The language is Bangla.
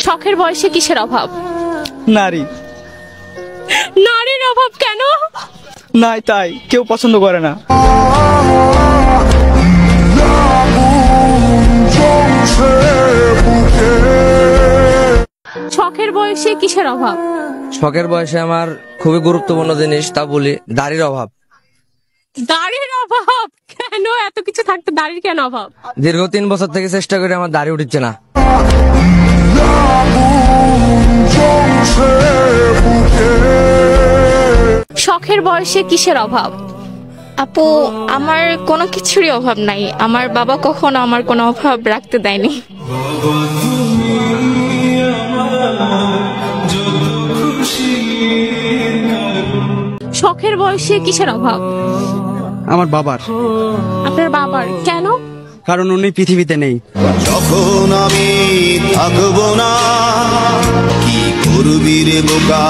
শখের বয়সে কিসের অভাব? নারী। নারীর অভাব কেন? নাই, তাই কেউ পছন্দ করে না। শখের বয়সে কিসের অভাব? শখের বয়সে আমার খুবই গুরুত্বপূর্ণ জিনিস, তা বলি দাড়ির অভাব। দাড়ির অভাব কেন? এত কিছু থাকতে দাড়ির কেন অভাব? দীর্ঘ 3 বছর থেকে চেষ্টা করে আমার দাড়ি উঠছে না। শখের বয়সে কিসের অভাব? আপু, আমার কোনো কিছুরই অভাব নাই। আমার বাবা কখনো আমার কোনো অভাব রাখতে দেয়নি। শখের বয়সে কিসের অভাব? আমার বাবার। আপনার বাবার কেন? কারণ উনি পৃথিবীতে নেই। যখন আমি থাকবো না, কি করবি রে বোকা?